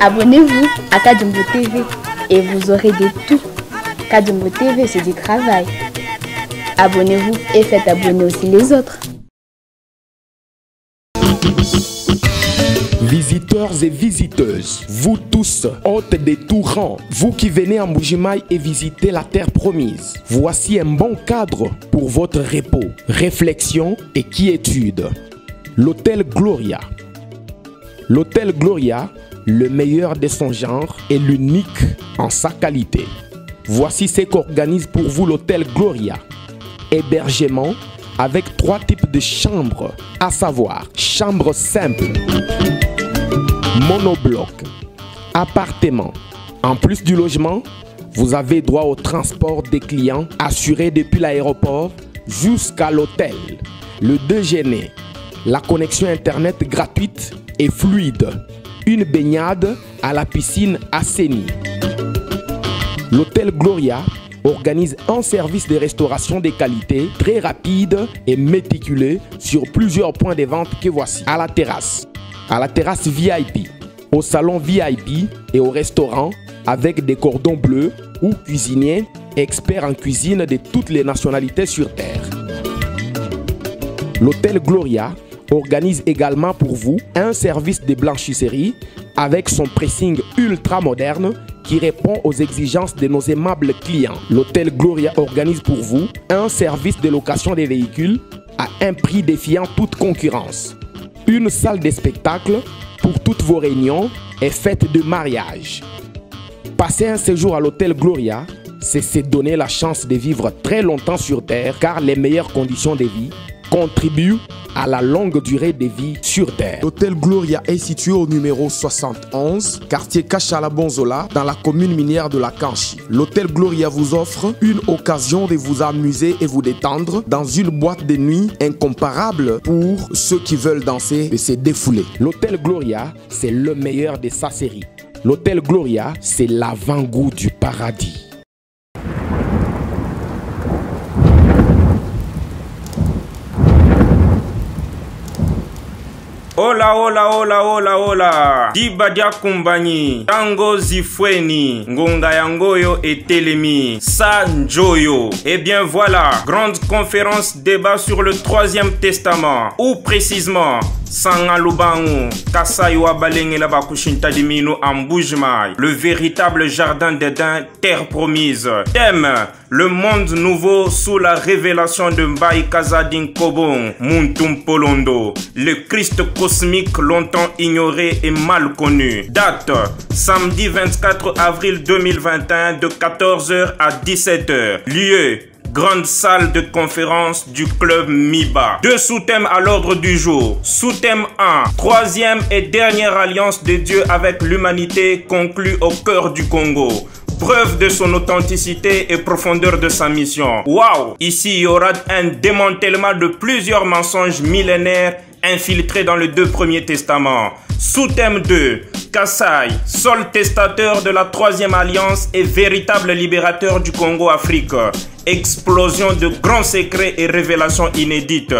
Abonnez-vous à Kadjumbo TV et vous aurez de tout. Kadjumbo TV, c'est du travail. Abonnez-vous et faites abonner aussi les autres. Visiteurs et visiteuses, vous tous, hôtes des tout rangs, vous qui venez en Mbuji-Mayi et visitez la terre promise, voici un bon cadre pour votre repos, réflexion et quiétude. L'hôtel Gloria. L'hôtel Gloria, le meilleur de son genre et l'unique en sa qualité. Voici ce qu'organise pour vous l'hôtel Gloria. Hébergement avec 3 types de chambres, à savoir chambre simple, monobloc, appartement. En plus du logement, vous avez droit au transport des clients assuré depuis l'aéroport jusqu'à l'hôtel, le déjeuner, la connexion internet gratuite et fluide, une baignade à la piscine assainie. L'hôtel Gloria organise un service de restauration de qualité très rapide et méticuleux sur plusieurs points de vente que voici. À la terrasse VIP, au salon VIP et au restaurant avec des cordons bleus ou cuisiniers experts en cuisine de toutes les nationalités sur terre. L'hôtel Gloria organise également pour vous un service de blanchisserie avec son pressing ultra moderne qui répond aux exigences de nos aimables clients. L'hôtel Gloria organise pour vous un service de location des véhicules à un prix défiant toute concurrence. Une salle de spectacle pour toutes vos réunions et fêtes de mariage. Passer un séjour à l'hôtel Gloria, c'est se donner la chance de vivre très longtemps sur terre car les meilleures conditions de vie contribuent à la longue durée de vie sur terre. L'hôtel Gloria est situé au numéro 71, quartier Kachala-Bonzola, dans la commune minière de la Kanchi. L'hôtel Gloria vous offre une occasion de vous amuser et vous détendre dans une boîte de nuit incomparable pour ceux qui veulent danser et se défouler. L'hôtel Gloria, c'est le meilleur de sa série. L'hôtel Gloria, c'est l'avant-goût du paradis. Hola, hola, hola, hola, hola. Dibadia Kumbani, Tango Zifweni, Ngonga Yangoyo et Telemi, Sanjoyo. Eh bien voilà, grande conférence débat sur le 3e testament, ou précisément Sangalubangu, Kasaiwa Balengela Bakushinta Dimino en Mbuji-Mayi, le véritable jardin d'Éden, terre promise. Thème, le monde nouveau sous la révélation de Mbaye Kazadin Kobong, Muntum Polondo, le Christ cosmique longtemps ignoré et mal connu. Date, samedi 24 avril 2021 de 14h à 17h. Lieu, grande salle de conférence du club MIBA. 2 sous-thèmes à l'ordre du jour. Sous-thème 1. 3e et dernière alliance de Dieu avec l'humanité conclue au cœur du Congo. Preuve de son authenticité et profondeur de sa mission. Waouh! Ici, il y aura un démantèlement de plusieurs mensonges millénaires infiltrés dans les 2 premiers testaments. Sous-thème 2. Kasai, seul testateur de la 3e alliance et véritable libérateur du Congo-Afrique. explosion de grands secrets et révélations inédites.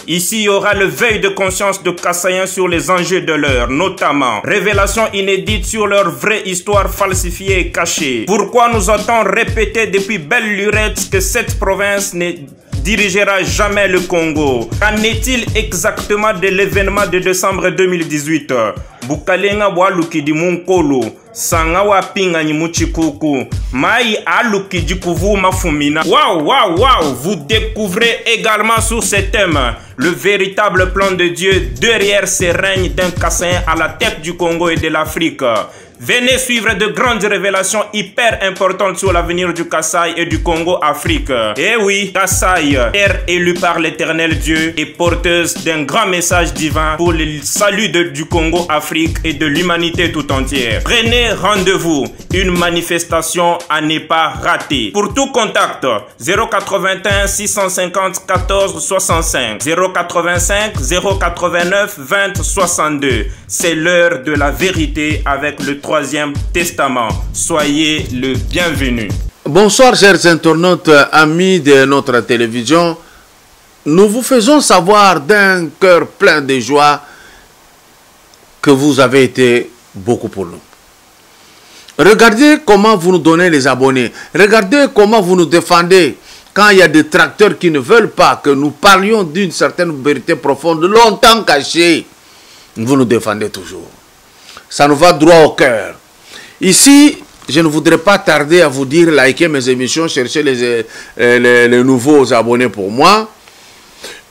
Ici, il y aura le veille de conscience de Kassaïens sur les enjeux de l'heure, notamment révélations inédites sur leur vraie histoire falsifiée et cachée. Pourquoi nous a-t-on répété depuis belle lurette que cette province ne dirigera jamais le Congo? Qu'en est-il exactement de l'événement de décembre 2018? Bukalenga waluki di munkolo, sanga wa pinga ni muchikuku, mai aluki di kuvu mafumina. Waouh, vous découvrez également sur ce thème le véritable plan de Dieu derrière ces règnes d'un Kassaïen à la tête du Congo et de l'Afrique. Venez suivre de grandes révélations hyper importantes sur l'avenir du Kasaï et du Congo-Afrique. Eh oui, Kasaï, terre élue par l'éternel Dieu et porteuse d'un grand message divin pour le salut du Congo-Afrique et de l'humanité tout entière. Prenez rendez-vous, une manifestation à ne pas rater. Pour tout contact, 081 650 14 65, 085 089 20 62. C'est l'heure de la vérité avec le Troisième Testament. Soyez le bienvenu. Bonsoir chers internautes, amis de notre télévision. Nous vous faisons savoir d'un cœur plein de joie que vous avez été beaucoup pour nous. Regardez comment vous nous donnez les abonnés. Regardez comment vous nous défendez quand il y a des tracteurs qui ne veulent pas que nous parlions d'une certaine vérité profonde, longtemps cachée. Vous nous défendez toujours. Ça nous va droit au cœur. Ici, je ne voudrais pas tarder à vous dire, likez mes émissions, cherchez les nouveaux abonnés pour moi.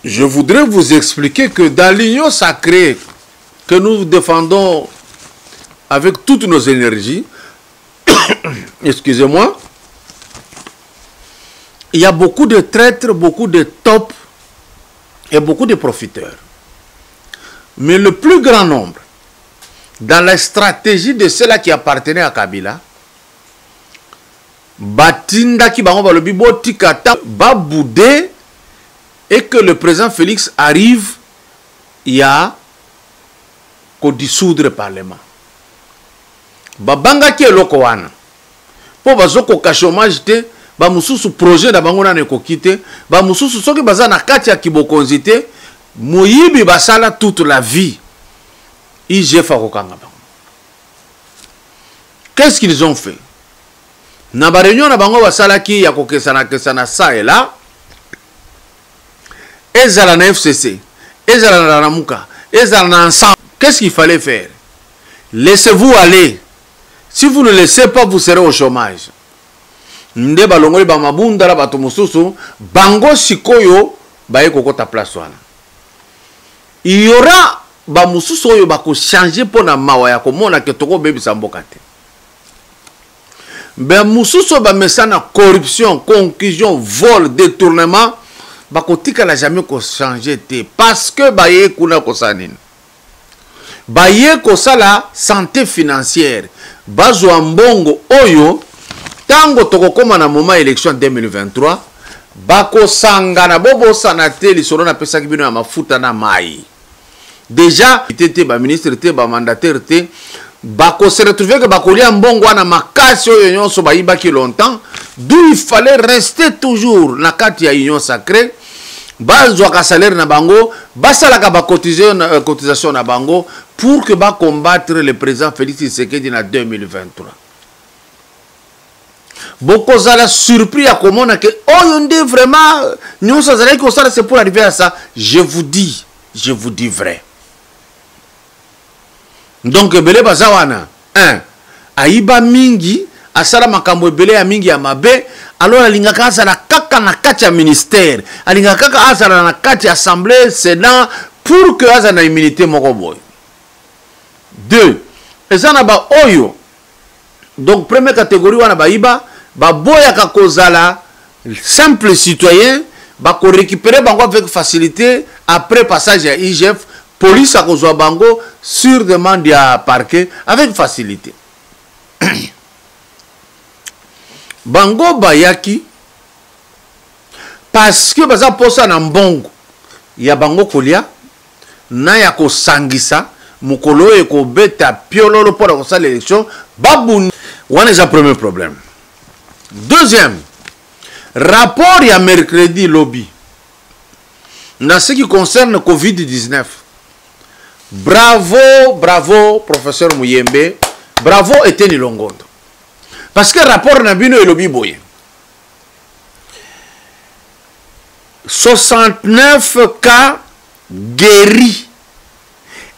Je voudrais vous expliquer que dans l'union sacrée que nous défendons avec toutes nos énergies, excusez-moi, il y a beaucoup de traîtres, beaucoup de tops et beaucoup de profiteurs. Mais le plus grand nombre, dans la stratégie de ceux-là qui appartenaient à Kabila, Batinda qui balobi botikata ba boudé et que le président Félix arrive, il y a qu'au dissoudre le parlement. Babanga qui est loko wana. Po bazoko ka chômage te, ba mususu projet da bango na neko kite, ba mususu soki baza na kati ya kibokonzi te, moyibi basala toute la vie. Qu'est-ce qu'ils ont fait? Na ba réunion na bango basalaki ya kokesana ça et là. Ezala na FCC, ezala na Ramuka, ezala na ensemble. Qu'est-ce qu'il fallait faire? Laissez-vous aller. Si vous ne laissez pas, vous serez au chômage. Nde balongoli ba mabunda la bato mususu, bango sikoyo baye kokota place wana. Il y aura ba mususu oyo bako changer pona mawa ya komona ke toko bebisa mboka te. Ba mususu ba mesana corruption, concussion, vol, détournement bako tika la jamais ko changer te parce que baye kuna ko sanine. Baye ko sala santé financière, bazo mbongo oyo tango toko koma na moment élection 2023 bako sangana bobo sanate li solo na pesa kibino ya mafuta na mai. Déjà, il ba ministre, ba mandataire, bako se retrouver que bako lia mbongo na makasi oyo nyonso ba yibaki longtemps, d'où il fallait rester toujours na kati ya union sacrée, bazwa ka salaire na bango, basala ka ba cotisation na bango pour que ba combattre le président Félix Tshisekedi na 2023. Beaucoup zala surpris à comment que oh on dit vraiment nyonso zala ko ça c'est pour arriver à ça, je vous dis vrai. Donc belé bazawana aiba mingi asala makambo belé ya mingi ya mabe alors alingaka asala kaka na kati ya ministère alingaka kaka asala na kati ya assemblée sénat pour que azana immunité moko boy. 2 ezana ba oyo donc première catégorie wana baiba ba boya ka kozala simple citoyen ba ko récupérer bango avec facilité après passage à IGF. Police a kozwa bango sur demande ya parquet avec facilité. Bango bayaki parce que baza posa na mbongo ya bango kolia na ya ko sangisa mukolo e ko beta piololo pour ko sa l'élection babuni. One est le premier problème. Deuxième, Rapport il y a mercredi lobby. Dans ce qui concerne Covid-19. Bravo, bravo, professeur Mouyembe. Bravo, Eteni Longondo. Parce que rapport Nabino et lobby boye. 69 cas guéris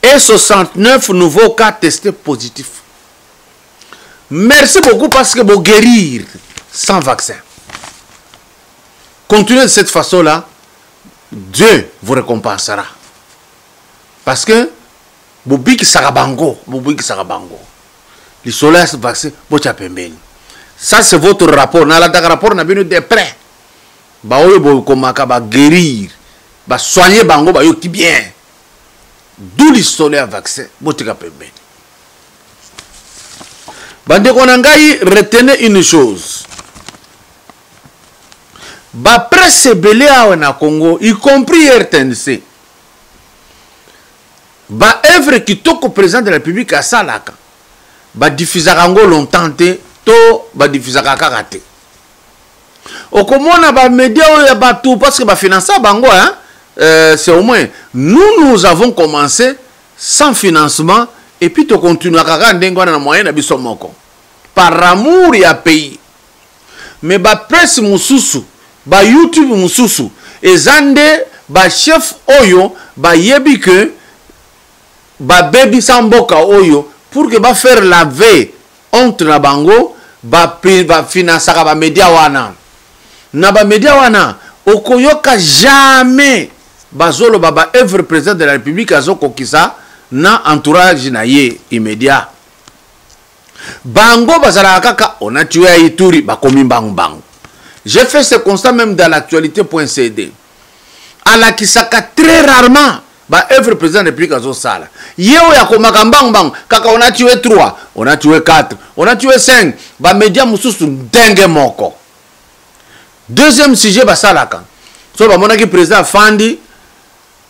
et 69 nouveaux cas testés positifs. Merci beaucoup parce que vous guérir sans vaccin. Continuez de cette façon-là, Dieu vous récompensera. Parce que vous biki sarabango, le soleil vaccin, ça c'est votre rapport. Dans le rapport, on a besoin de près. Ba guérir, ba soigner bango ba yoki bien. D'où l'histoire vaccin, botika pembeni. Bande konangai, retenez une chose. Ba presse belé na Congo, y compris RTNC. Ba œuvre qui toko président de la République à Salaka. Ba diffusarango longtemps te, to ba diffusaka raté. Au commun, ba média tout parce que ba financer bango hein, c'est au moins nous avons commencé sans financement et puis tu continues à regarder dans moyen na biso moko par amour ya pays. Mais ba presse mususu, ba YouTube mususu, ezande ba chef oyo ba yebi que ba baby samboka oyo pour que ba faire laver entre la bango ba financer ba média wana. Na ba média wana okoyoka jamais bazolo baba œuvre président de la République azoko kisa na entourage na ye immédiat bango bazala kaka on a tué Ituri bakomi bango. J'ai fait ce constat même dans l'actualité.cd. ala kisaka très rarement ba œuvre président de la République azo sala yeo ya komaka bang kaka on a tué 3, on a tué 4, on a tué 5 ba média mususu ndenge moko. Deuxième sujet, basalaka. So ba monaki président Fandi,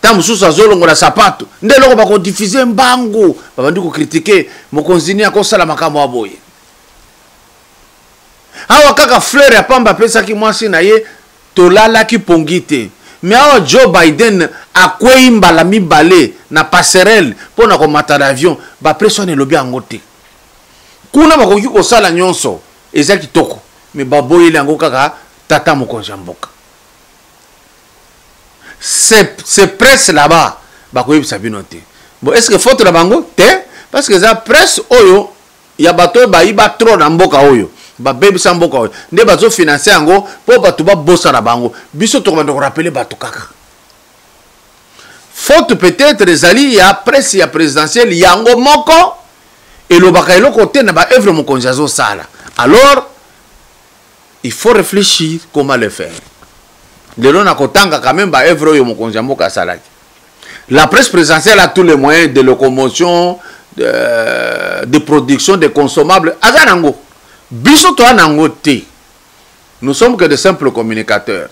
ta mususu azolongo la sapato. Ndelo ba ko diffuser mbango, ba bandi ko critiquer mokonzini akosala makambo aboye. Awa kaka fleur ya pamba pesa ki mwasi na ye tolala ki pongite. Mais awa Joe Biden akwei mbala mibale na passerelle pona ko mata d'avion, ba pression ne lobi angote. Kuna ba ko ki ko sala nyonso, ezaki toko. Mais ba boye lango kaka tata mokonzi mboka. C'est presse là-bas. Bakoyib sabinote. Bon, est-ce que faute la bango? Parce que ça presse oyo, ya bato ba iba trop na mboka oyo. Ba bebi sa mboka oyo. Nde bazo financer ango po bato ba bossa na bango. Biso to ko rappeler bato kaka. Faute peut-être ezali ya presse ya présidentielle yango moko et lo bakailo côté na ba œuvre mokonzi azo sala. Alors il faut réfléchir comment le faire. La presse présidentielle a tous les moyens de locomotion, de production, de consommables. Nous sommes que de simples communicateurs.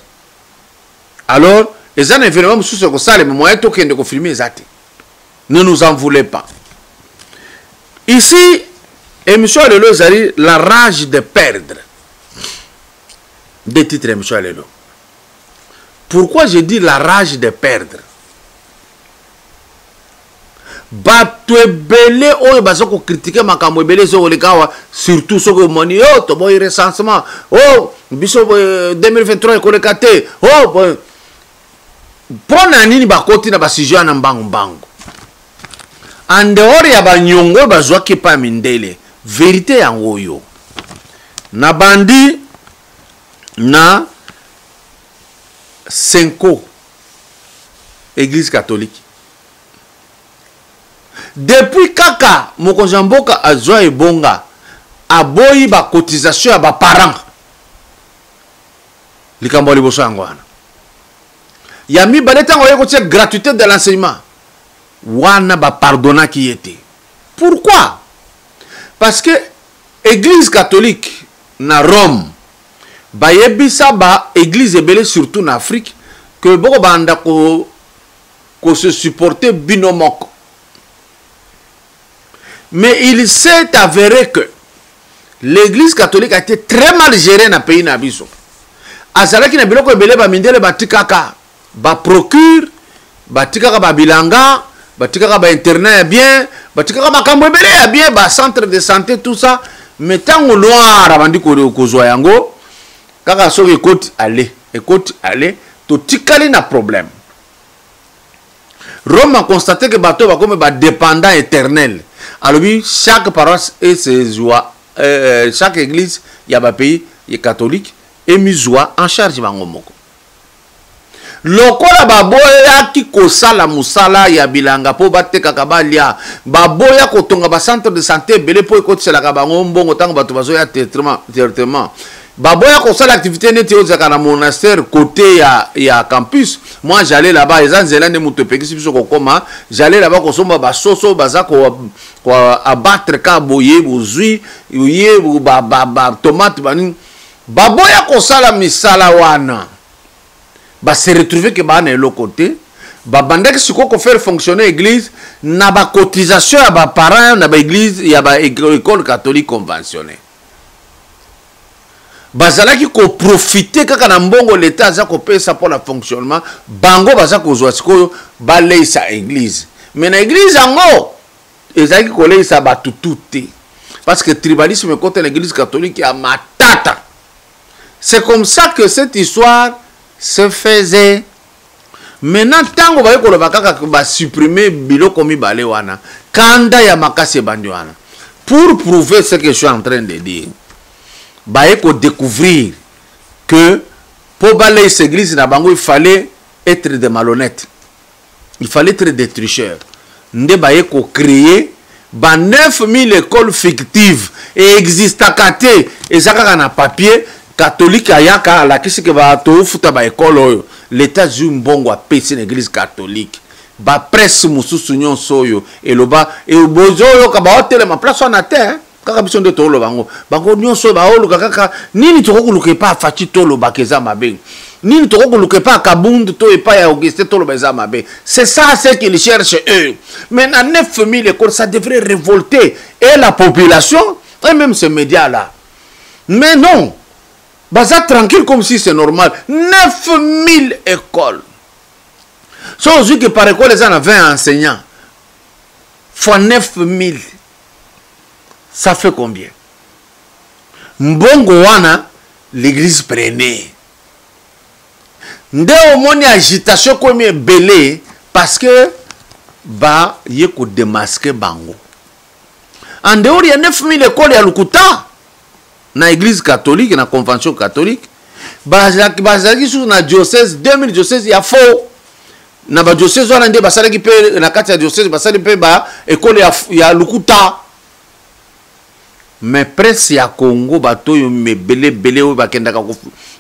Alors, les événements ne nous en voulez pas. Ici, émission Alelo Zari, la rage de perdre. Des titres, M. Alelo. Pourquoi je dis la rage de perdre? Bato belé oyo bazoko critiquer makambo belé zo lekawa surtout ce que moni oh to boy recensement oh biso 2023 kolekate oh pona nini bakoti na basijia na mbango en dehors ya banyongo bazwa kipa mindele vérité yango yo na bandi na Senko Église catholique. Depuis kaka mokonzi mboka azwa ebonga aboyi ba cotisation ya ba parents. Likambo liboso yango wana. Ya mi baleta ngoye kotia gratuité de l'enseignement. Wana ba pardonna qui était. Pourquoi? Parce que Église catholique na Rome bayebisa ba église ebele surtout en Afrique que boko banda ko se supporter binomoko. Mais il s'est avéré que l'église catholique a été très mal gérée dans le pays nabiso. azalaki na biloko ebele bamindele batikaka baprocure batikaka babilanga batikaka bainternet ya bien batikaka makambo ebele ya bien bacentre de santé tout ça mais ntango noir abandi kozwa yango kaka soki ekoti ale totikali na problème. Rome a constaté que bateau va comme dépendant éternel. Alors oui, chaque paroisse et ses joies, chaque église, il y a un pays catholique et musulman en charge bangomoko. Lokola baboya ki kosala musala ya bilanga po bateka kabalia baboya kotonga ba centre de santé belé po ekotela ka bango mbongo tango bato bazoya traitement. Baboya kosala l'activité neti ozaka na monastère côté ya campus. Moi j'allais là-bas les anzela ne mutopeki biso kokoma j'allais là-bas kosomba ba soso baza ko abattre ka boye bozui ye ba tomate bani baboya kosala misala wana ba se retrouver que ba na l'autre côté ba bandaki siko ko faire fonctionner église na ba cotisation ya ba parents na ba église ya ba école catholique conventionnelle. Bazalaki ko profiter kaka na mbongo l'état za ko pesa pour le fonctionnement bango baza ko zwa sikoyo ba leisa église mais na église yango ezaki ko leisa batutute parce que tribalisme contre l'église catholique ya matata. C'est comme ça que cette histoire se faisait. Maintenant tango ba ko loba kaka ba supprimer biloko mibale wana kanda ya makase bandi wana pour prouver ce que je suis en train de dire. Il faut découvrir que pour balayer cette église, il fallait être des malhonnêtes. Il fallait être des tricheurs. Il faut créer 9000 écoles fictives et existantes. Et ça, on a papier catholique à Yaka, la question que va faire une école. L'État joue un bon à l'église catholique. Ba presse mususunyon soyo et le bas et au bozo yo ka ba hôtel ma place on a terre. Kaka biso nde tolo bango nyonso ba olu kaka nini tokokuluka pa fachi tolo bakeza mabe nini tokokuluka pa kabundu to e pa ya Auguste tolo beza mabe. C'est ça ce qu'ils cherchent eux. Mais à 9000 écoles ça devrait révolter et la population et même ces médias là. Mais non, baza tranquille comme si c'est normal. 9000 écoles. Sauf que par école les gens ont 20 enseignants fois 9000. Ça fait combien? Mbongo wana l'église prenait. Nde omoni agitation comme belé parce que ba yeko démasquer bango. En dehors il y a 9000 écoles à Lukuta na église catholique na convention catholique. Bazaki sur na diocèse 2000 diocèses il y a faux. Na ba diocèse wana nde basala ki pe na kati ya diocèse basala pe ba école ya Lukuta. Mais presse ya Congo bato yo belé o bakendaka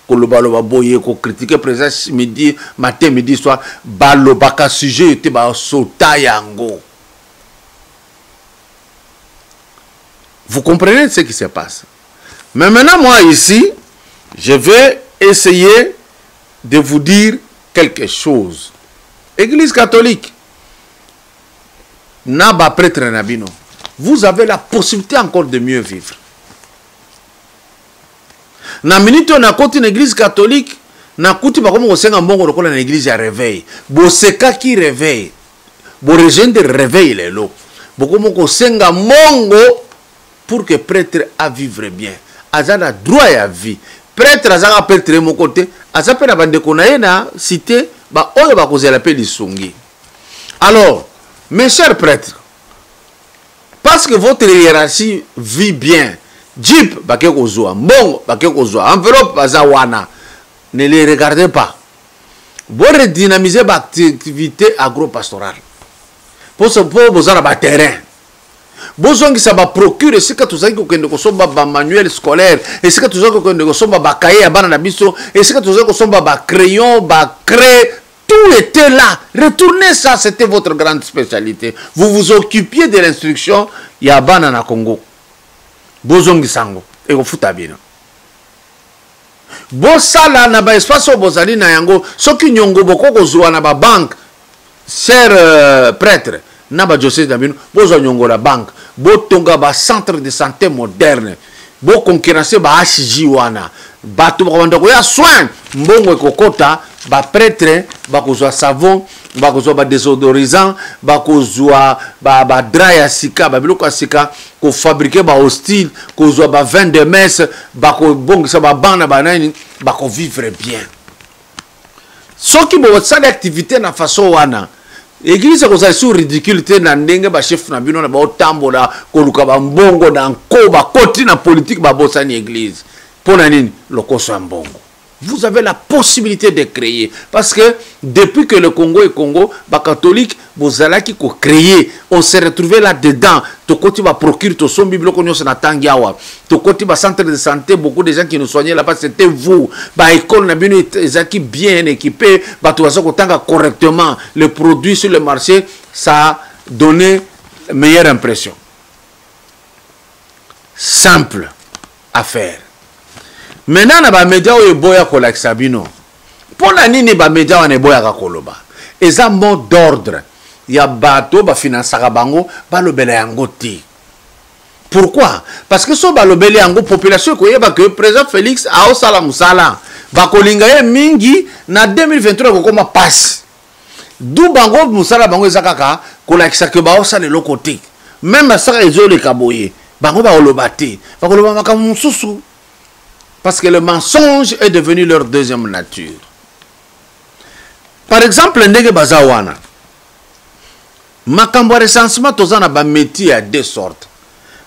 ko lobaloba boye ko critiquer président midi matin midi soir balobaka sujet était ba sota yango. Vous comprenez ce qui se passe? Mais maintenant moi ici je vais essayer de vous dire quelque chose. Église catholique na ba prêtre nabino. Vous avez la possibilité encore de mieux vivre. Na minute on a côté une église catholique, na kuti ba comme osenga mbongo lokola na église ya réveil. Bo seka ki réveil. Bo rejoindre réveil lelo. Bo comme osenga mbongo pour que prêtre a vivre bien. Azana droit ya vie. Prêtre azanga prêtre mon côté, azape na bande konaye na cité ba oyo ba kozela pe lisongi. Alors, mes chers prêtres, parce que votre hiérarchie vit bien, Jeep, bon, enveloppe, bazawana, ne les regardez pas. Vous redynamiser votre activité agro-pastorale. Pour ce pour vous avoir un terrain. Besoin que ça va procurer, c'est que tout ça que sommes ba manuel scolaire, et c'est que tout ça que sommes ba cahier à banana biso, et c'est que tout ça que sommes ba crayon, ba craie. Tout était là. Retournez ça, c'était votre grande spécialité. Vous vous occupiez de l'instruction. Il y a banana Congo. Bozongi sango. Et vous foutez bien. Bosala na ba espace bozali na yango. Soki nyongo boko kozwa na ba banque. Cher prêtre. Na ba diocèse na bino. Bozo nyongo la banque. Botonga ba centre de santé moderne. Bo concurrencer ba HJ wana. bato bakobanda koya soin mbongo ekokota baprêtre bakozwa savon bakozwa badesodorisant bakozwa badra ya sika babiloko ya sika kofabrike bahostile kozwa bavin de messe bakobongisa babana banani bakovivre bien soki bosali activité na façon wana église ekozala sur ridicule te na ndenge bachef na bino na baotambola koluka bambongo na nko bakoti na politique babosani église mpo na nini lokoso ya mbongo. Vous avez la possibilité de créer. Parce que depuis que le Congo est Congo, les catholiques, vous allez créer. On s'est retrouvé là-dedans. Tokoti va procurer ton son biblique, on s'en attend. Tokoti va centre de santé, beaucoup de gens qui nous soignaient là-bas, c'était vous. Bah, école, on a bien équipé. Bah, tout ça, correctement. Les produits sur le marché, ça a donné meilleure impression. Simple à faire. Maintenant, na ba média oyo boya kola Sabino. Pour la nini ba média wana boya ka koloba. Eza mot d'ordre. Ya bato ba finansaka bango ba lobela yango te. Pourquoi? Parce que so ba lobela yango population ko yeba que président Félix a osala musala. Ba kolinga ye mingi na 2023 ko koma passe. Du bango musala bango eza kaka kola kisaka ba osala le côté. Même ça ezo le kaboye. Bango ba oloba te. Ba koloba makamu mususu. Parce que le mensonge est devenu leur deuxième nature. Par exemple, ndenge bazawana. Makambo recensement tozana ba métier à deux sortes.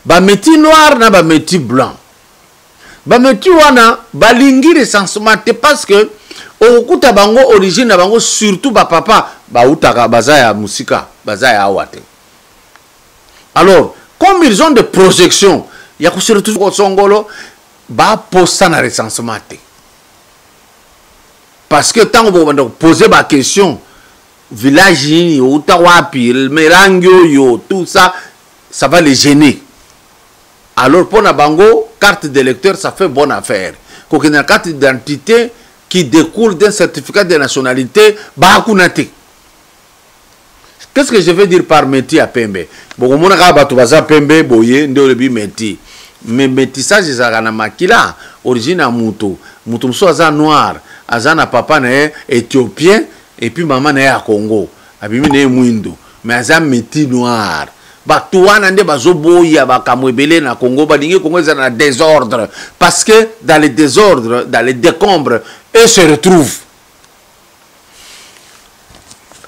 Ba métier noir na ba métier blanc. Ba métier wana balingi recensement te parce que okuta bango origine na bango surtout ba papa ba utaka bazaya musika, bazaya awate. Alors, comme ils ont des projections, il y a surtout au Songolo ba posta na recensement te. Parce que tant que vous posez ma question, village yo utawapi, merangyo yo, tout ça, ça va les gêner. Alors pour na bango, carte d'électeur, ça fait bonne affaire. Quand une carte d'identité qui découle d'un certificat de nationalité, bah kunate. Qu'est-ce que je veux dire par métier à Pembe? Bon, mon arabe tu vas à Pembe, boye, ndole métier. Mais métissage ezalaka na makila origine ya mutu mosusu aza noir aza na papa na ye éthiopien et puis maman na ye ya Congo abimi na ye mwindo mais aza métis noir bato wana nde bazoboya bakambo ebele na Congo balingi Congo eza na désordre parce que dans les désordres dans les décombres eux se retrouvent.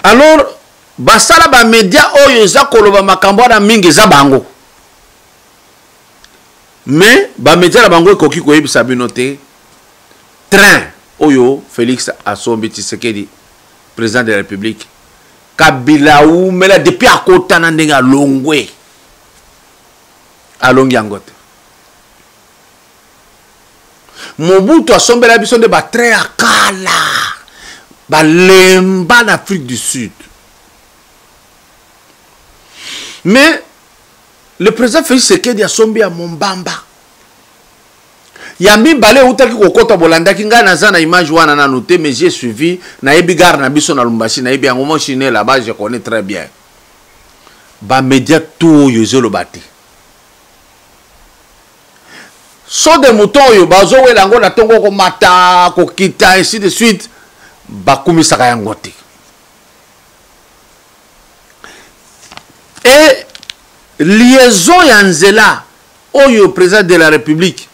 Alors basala ba média oyo eza koloba makambo na mingi eza bango. Mais ba média la bango koki ko yebisa bino te train oyo Félix Asombi Tshisekedi président de la République Kabila ou mela depuis akota na ndenga longwe alongi angote Mobutu asombela biso de ba train akala ba lemba en Afrique du Sud. Mais le président Félix Tshisekedi asombi à Mombamba. Yami balé utaki kokota bolanda kinga na zana image wana na noté mais j'ai suivi na ebigar na biso na Lumbashi na ebi yango chine là-bas je connais très bien. Ba média tout yozelo bati. So de mouton yo bazo welango na tongo ko mata ko kita ainsi de suite ba kumisaka yango te. Et liaison ya nzela oyo président de la République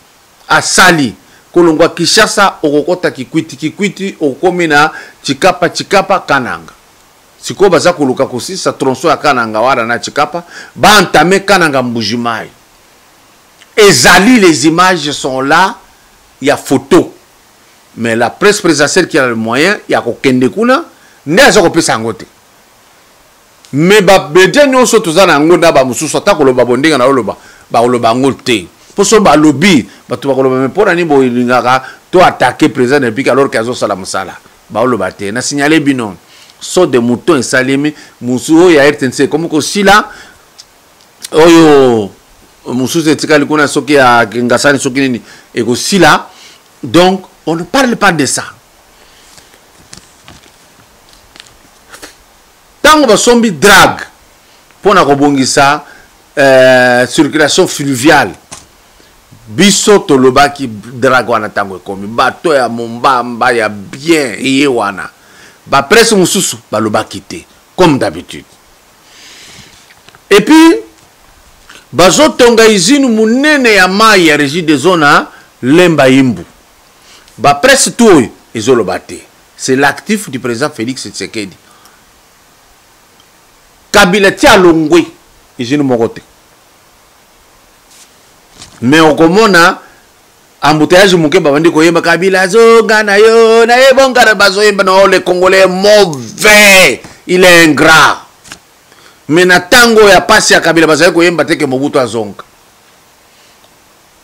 a sali kolongwa Kinshasa okokota kikwiti okomina chikapa Kananga siko baza koluka kosisa tronçon ya Kananga wana na chikapa ba entamé Kananga Mbujimai. Ezali les images sont là, il y a photo mais la presse présidentielle qui a le moyen il y a kokende kuna neza kopesa ngote. Mais ba média nyonso tozana ngo na ba mususu atakoloba bondinga na oloba ba oloba ngote poso ba lobby bato ba koloba mais pona ni bo lingaka to attaquer président depuis alors qu'azo sala musala ba oloba te na signaler binon so de mouton et salimi musuo ya RTNC comme ko sila oyo mususu etikali kuna soki ya ngasani soki nini e ko sila. Donc on ne parle pas de ça. Tango basombi drague pour na kobongisa circulation fluviale biso tolobaki drague wana tango ekomi bato ya mombamba ya bien eye wana bapresse mosusu balobaki te comme d'habitude. Et puis bazotonga izine munene ya mai ya régie de zone Lemba Imbu bapresse tout oyo ezoloba te. C'est l'actif du président Félix Tshisekedi. Kabila tia longwe izine moko te. Mais on komona embouteillage muke babandi koyemba Kabila zonga na yo na ebonga na bazoyemba na le Congolais mauvais, il est ingrat. Mais na tango ya pasi ya Kabila bazoye koyemba teke Mobutu azonga.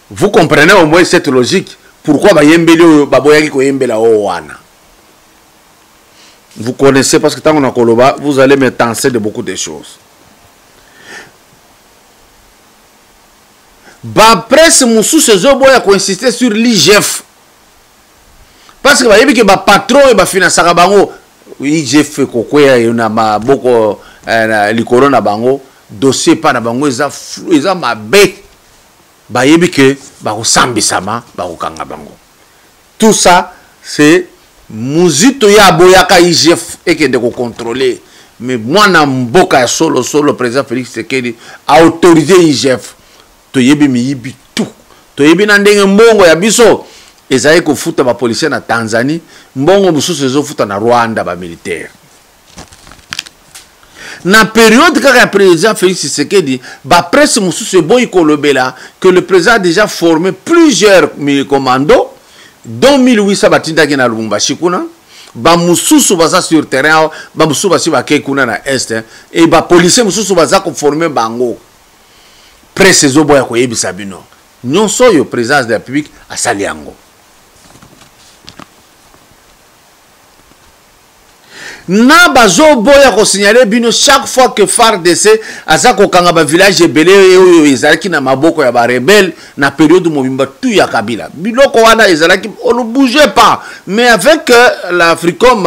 Vous comprenez au moins cette logique pourquoi bayembeli baboyaki koyembela o wana. Vous connaissez parce que tant qu'on a Koloba, vous allez me tenser de beaucoup de choses. Ba presse musu sezo boya ko insister sur l'IGF. Parce que ba yebi ke ba patron e ba finansaka bango IGF ko kwea na maboko likolo na bango dossier pa na bango eza mabe. Ba yebi ke ba ko sambisama ba ko kanga bango. Tout ça c'est muzito ya boyaka IGF ekende ko contrôler. Mais moi na mboka solo président Félix Tshisekedi a autorisé IGF. Toyebi miyibi tout. Toyebi na ndenge mbongo ya biso ezaye kofuta ba policier na Tanzanie, mbongo mususu ezofuta na Rwanda ba militaire. Na période kaka ya président Félix Tshisekedi, ba presse mususu boy kolobela que le président a déjà formé plusieurs commandos dont 1800 batindaki na Lubumbashi kuna, ba mususu baza sur terrain, ba mususu basi ba kuna na est et ba policier mususu baza ko former bango. Presse zoboya ko yebisa bino nyonso yo présidence de la République a saliango na bazoboya ko signaler bino chaque fois que FARDC aza ko kanga ba village ebele oyo ezalaki na maboko ya ba rebelle na période mobimba tout ya Kabila biloko wana ezalaki on ne bougeait pas mais avec l'Africom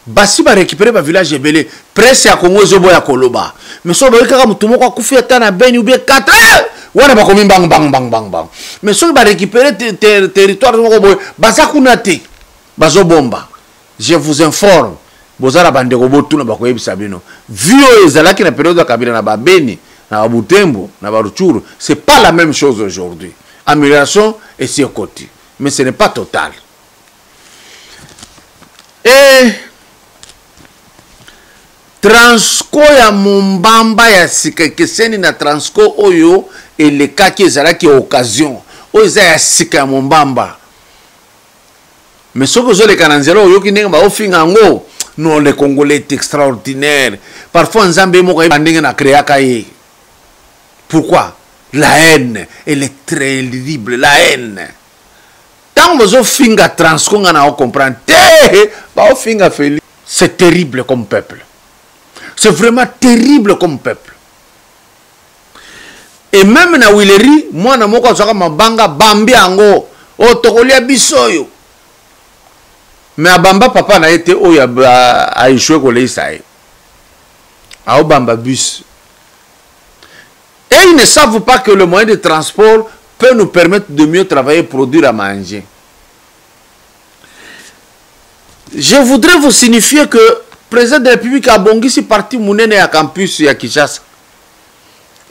basi ba récupérer ba village ebele presse ya Congo zoboya koloba mais so ba kaka mutu moko akufi ata na Beni ou bien 4 wana ba komi bang mais so ba récupérer territoire moko boy basa kuna te bazo bomba. Je vous informe bozala bandeko botuna ba koyebisa bino vio ezalaki na période ya Kabila na ba Beni na ba Butembo na ba Rutshuru c'est pas la même chose aujourd'hui. Amélioration est sur côté mais ce n'est pas total. Et Transco ya Mombamba ya sika keseni na Transco oyo elekaki ezalaki occasion oyo eza ya sika ya Mombamba. Mais ce que je les cananzelo oyo ki ndenge ba ofinga ngo non le Congolais est extraordinaire. Parfois Nzambe moko bandenge na créaka ye. Pourquoi? La haine, elle est très terrible, la haine. Tant que vous finga Transco ngana o comprendre ba ofinga Félix. C'est terrible comme peuple. C'est vraiment terrible comme peuple. Et même na Wileri, moi na moko azaka mabanga bambi ango o tokolia bisoyo. Mais abamba papa na été oyo a échoué ko leisa e. A bamba bus. Et ils ne savent pas que le moyen de transport peut nous permettre de mieux travailler, produire à manger. Je voudrais vous signifier que le président de la République a bongisi parti munene ya campus ya Kinshasa.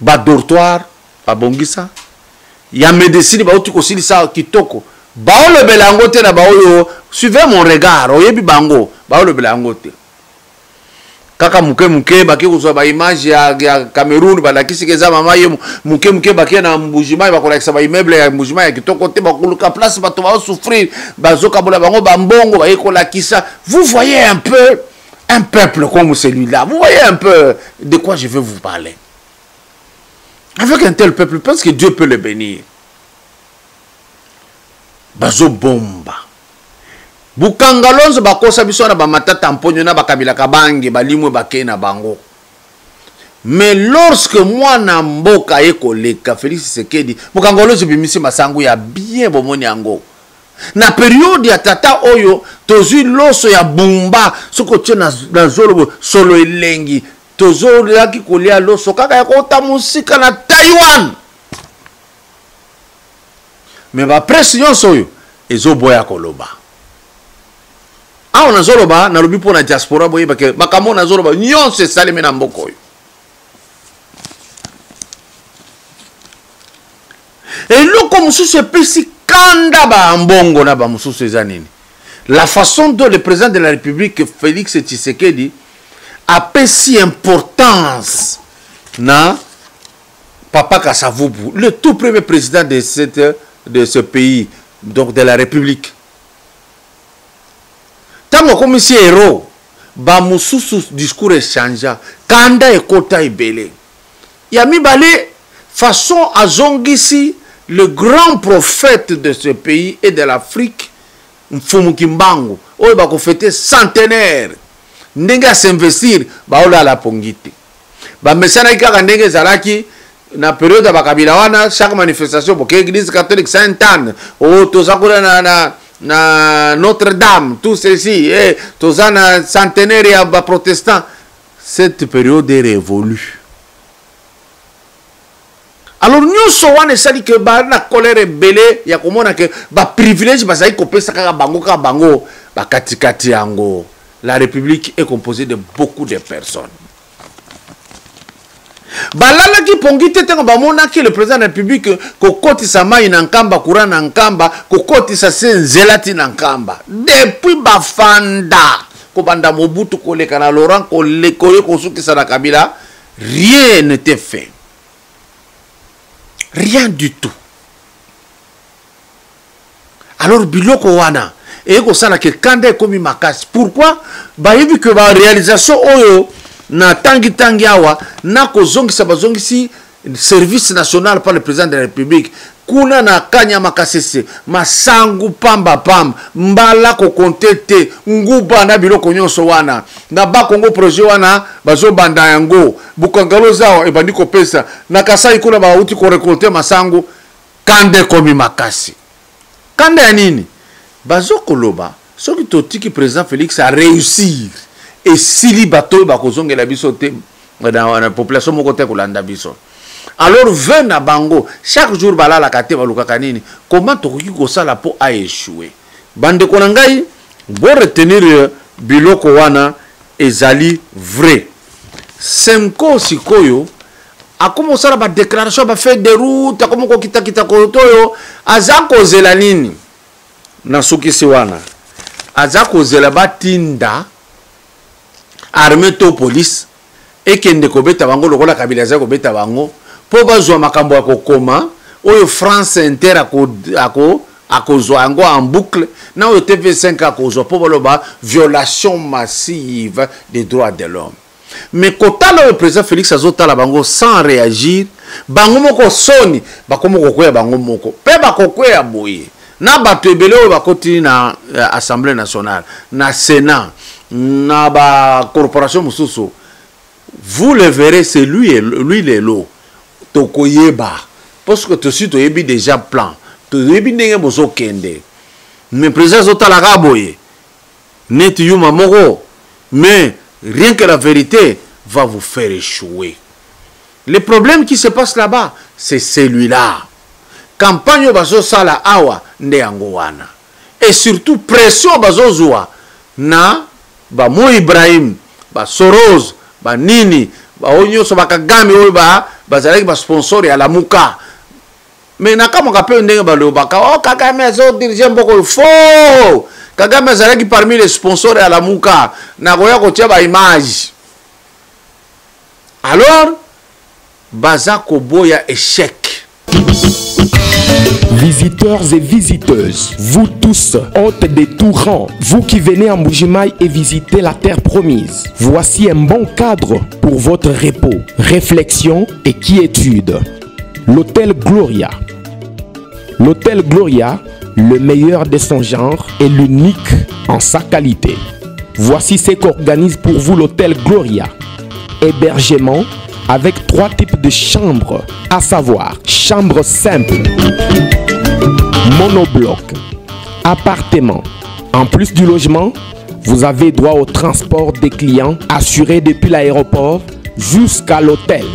Ba dortoir, ba bongisa. Ya médecine ba uti kosili sa kitoko. Ba le belango te na ba oyo, suivez mon regard, oyebi bango, ba le belango te. Kaka muke baki kozwa ba image ya Cameroun ba lakisi keza mama ye muke baki na Mbujima ba kolakisa ba immeuble ya Mbujima ya kitoko te ba koluka place ba to ba souffrir ba zoka bola bango ba mbongo ba ekolakisa. Vous voyez un peu un peuple comme celui-là. Vous voyez un peu de quoi je veux vous parler. Avec un tel peuple, parce que Dieu peut le bénir. Bazo bomba. Bukangalonzo bakosa biso na ba matata mponyo na bakabila kabange balimwe bakena bango. Mais lorsque moi na mboka ekoleka Félix Tshisekedi, bukangalonzo bimisi masangu ya bien bomoni ango. Na période ya tata oyo tozui loso ya bumba soko tche na zolo solo elengi tozolo yaki kolia loso kaka ya kota musika na Taiwan. mais ba presse nyonso yo ezoboya koloba. On a zoloba na lobi pona diaspora boye bake makambo na zoloba nyonso esalemi na mboka oyo. Eloko mosusu epesi kanda ba mbongo na ba mosusu eza nini? La façon dont le président de la République Félix Tshisekedi a pesi importance na Papa Kasavubu, le tout premier président de ce pays, donc de la République. Tango comme si héros, ba mususu discours échangea, kanda ekota ibele. Yami balé façon à zongisi le grand prophète de ce pays et de l'Afrique, Mfumu Kimbangu, oyo bako fêter centenaire. Ndenge s'investir, ba ola la pongite. Ba mesana ikaka ndenge zalaki na période ya bakabila wana, chaque manifestation pour l'église catholique Sainte-Anne, o tozakura na Notre-Dame, tout ceci, et tozana centenaire ya ba protestant. Cette période est révolue. Alors nous sommes sali que ba na colère belé ya komona que ba privilège ba sai kopesa kaka bango ba katikati yango. La République est composée de beaucoup de personnes. Balala ki pongite tenga ba mona ki le président de la République kokoti sa mai na nkamba courant na nkamba kokoti sa senzelati na nkamba depuis ba fanda ko banda Mobutu ko leka na Laurent ko lekoye ko suki sa na Kabila, rien n'était fait. Rien du tout. Alors biloko wana et ko sala ke kanda komi makasi. Pourquoi? Ba yebi que ba réalisation oyo na tangi awa na ko zongisa bazongisi service national par le président de la République kuna na kanya makasese masangu pamba mbala ko kontete nguba na biloko nyonso wana na ba Kongo projet wana bazo banda yango bukangalo zawa ebandi ko pesa na Kasai kuna ba uti ko récolter masangu kande komi makasi. Kande ya nini? Bazo koloba soki totiki président Félix a réussir et sili bato bakozongela biso te dans la population moko te kolanda biso. Alors 20 na bango chaque jour balala kate balukaka nini, comment tokoki kosala po a échouer. Bande ko ngai bo retenir biloko wana ezali vrai. Semko sikoyo akomo sala ba déclaration ba fait de route akomo ko kita kotoyo azako zela nini na suki siwana azako zela batinda armée to police et kende ko beta bango lokola Kabila za ko beta bango po bazwa makambo ya kokoma oyo France Inter akozwa yango en boucle na oyo TV5 akozwa po baloba violation massive des droits de l'homme. Mais kotala le président Félix azotala bango sans réagir, bango moko soni bakomo kokoya bango moko pe bakokoya boye na bato ebele oyo bakoti na Assemblée nationale na Sénat na ba corporation mususu. Vous le verrez, c'est lui et l'eau. Tokoyeba. Parce que tout de suite, il y a déjà plan. Tout de suite, il y a déjà kende. Mais président Zotala Raboye, net yuma moro. Mais rien que la vérité va vous faire échouer. Le problème qui se passe là-bas, c'est celui-là. Campagne bazo sala awa nde angowana. Et surtout pression bazo zoa na ba Mo Ibrahim, ba Soros, ba nini ba onyo so bakagami oyo bazalaki ba sponsor ya Lamuka. Mais nakamo kape ndenge balobaka oh Kagame azo diriger mboko faux. Kagame azalaki parmi les sponsors ya Lamuka na koya kotia ba image. Alors baza koboya échec. Visiteurs et visiteuses, vous tous, hôtes des tout rangs, vous qui venez en Mbujimaï et visiter la terre promise, voici un bon cadre pour votre repos, réflexion et quiétude. L'hôtel Gloria. L'hôtel Gloria, le meilleur de son genre et l'unique en sa qualité. Voici ce qu'organise pour vous l'hôtel Gloria. Hébergement avec 3 types de chambres, à savoir chambre simple, monobloc, appartement. En plus du logement, vous avez droit au transport des clients assuré depuis l'aéroport jusqu'à l'hôtel.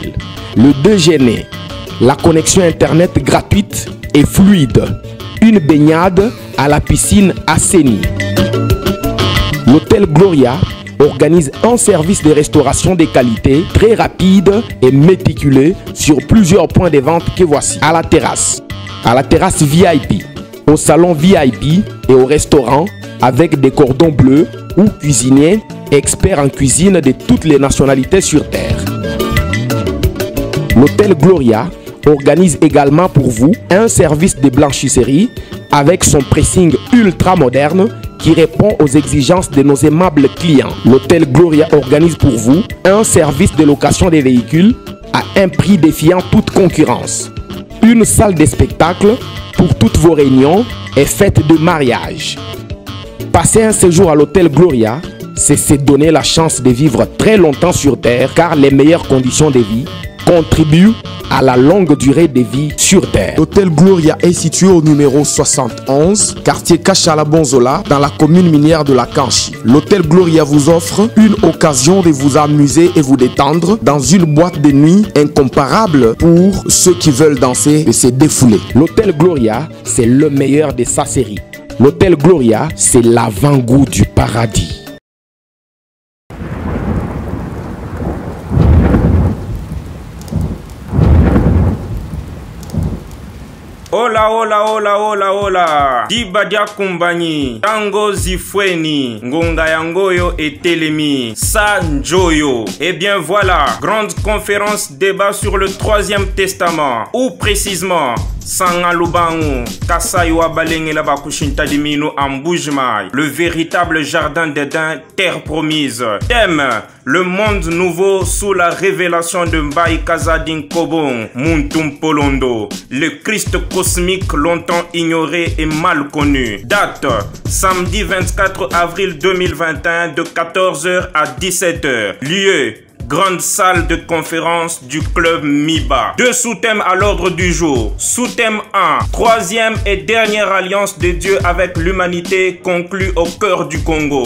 Le déjeuner, la connexion internet gratuite et fluide. une baignade à la piscine assainie. L'hôtel Gloria organise un service de restauration de qualité très rapide et méticuleux sur plusieurs points de vente que voici. À la terrasse VIP, au salon VIP et au restaurant avec des cordons bleus ou cuisiniers experts en cuisine de toutes les nationalités sur terre. L'hôtel Gloria organise également pour vous un service de blanchisserie avec son pressing ultra moderne qui répond aux exigences de nos aimables clients. L'hôtel Gloria organise pour vous un service de location des véhicules à un prix défiant toute concurrence. Une salle de spectacle pour toutes vos réunions et fêtes de mariage. Passer un séjour à l'hôtel Gloria, c'est se donner la chance de vivre très longtemps sur terre car les meilleures conditions de vie contribuent à la longue durée de vie sur terre. L'hôtel Gloria est situé au numéro 71, quartier Kachala-Bonzola, dans la commune minière de la Kanchi. L'hôtel Gloria vous offre une occasion de vous amuser et vous détendre dans une boîte de nuit incomparable pour ceux qui veulent danser et se défouler. L'hôtel Gloria, c'est le meilleur de sa série. L'hôtel Gloria, c'est l'avant-goût du paradis. Hola, hola, hola, hola, hola. Dibadia Kumbani, Tango Zifweni, Ngonga Yangoyo et Telemi, Sanjoyo. Et bien voilà, grande conférence débat sur le 3e testament, ou précisément, Sangalubangu, Kasaiwa Balengela Bakushinta Dimino Ambujmai, le véritable jardin d'Éden, terre promise. Thème, le monde nouveau sous la révélation de Mbaye Kazadin Kobong, Muntum Polondo, le Christ cosmique longtemps ignoré et mal connu. Date, samedi 24 avril 2021 de 14h à 17h. Lieu, grande salle de conférence du club MIBA. 2 sous-thèmes à l'ordre du jour. Sous-thème 1. 3e et dernière alliance de Dieu avec l'humanité conclue au cœur du Congo.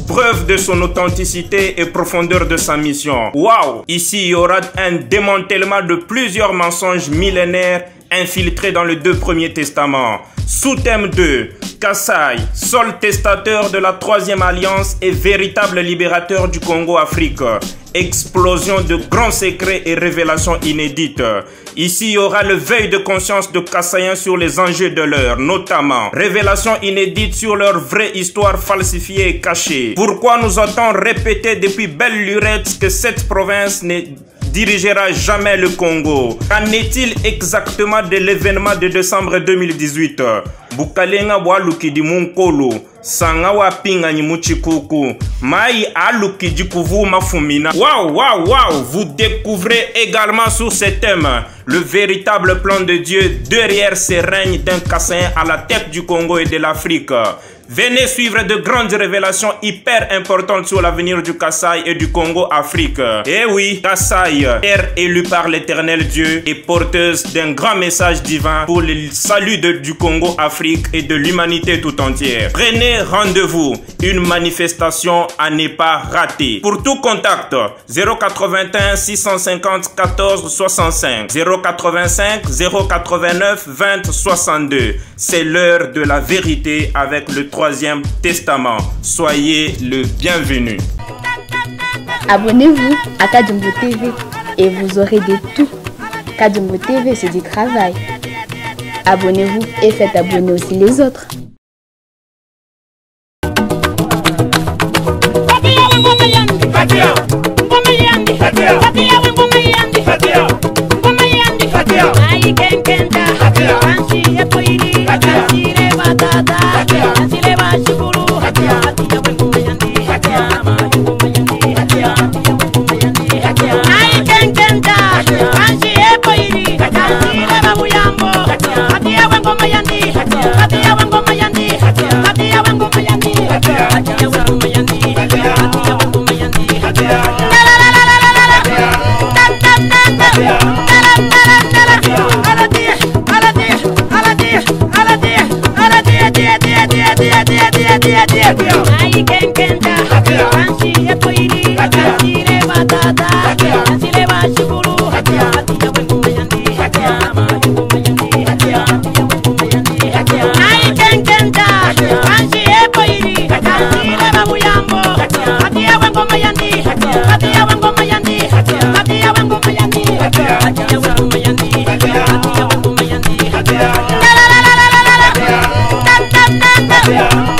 Preuve de son authenticité et profondeur de sa mission. Waouh! Ici, il y aura un démantèlement de plusieurs mensonges millénaires infiltrés dans les 2 premiers testaments. Sous-thème 2. Kasai, seul testateur de la 3e alliance et véritable libérateur du Congo-Afrique. Explosion de grands secrets et révélations inédites. Ici, il y aura le veille de conscience de Kassaïens sur les enjeux de l'heure, notamment révélations inédites sur leur vraie histoire falsifiée et cachée. Pourquoi nous a-t-on répété depuis belle lurette que cette province ne dirigera jamais le Congo? Qu'en est-il exactement de l'événement de décembre 2018? Bukalenga waluki di munkolo, sanga wa pinga ni muchikuku, mai aluki di kuvu mafumina. Waouh, vous découvrez également sur ce thème le véritable plan de Dieu derrière ces règnes d'un Kassaïen à la tête du Congo et de l'Afrique. Venez suivre de grandes révélations hyper importantes sur l'avenir du Kasaï et du Congo-Afrique. Eh oui, Kasaï, terre élue par l'éternel Dieu et porteuse d'un grand message divin pour le salut du Congo-Afrique et de l'humanité tout entière. Prenez rendez-vous, une manifestation à ne pas rater. Pour tout contact, 081 650 14 65, 085 089 20 62. C'est l'heure de la vérité avec le 3e testament. Soyez le bienvenu. Abonnez-vous à Kadumbo TV et vous aurez de tout. Kadumbo TV, c'est du travail. Abonnez-vous et faites abonner aussi les autres. Yeah.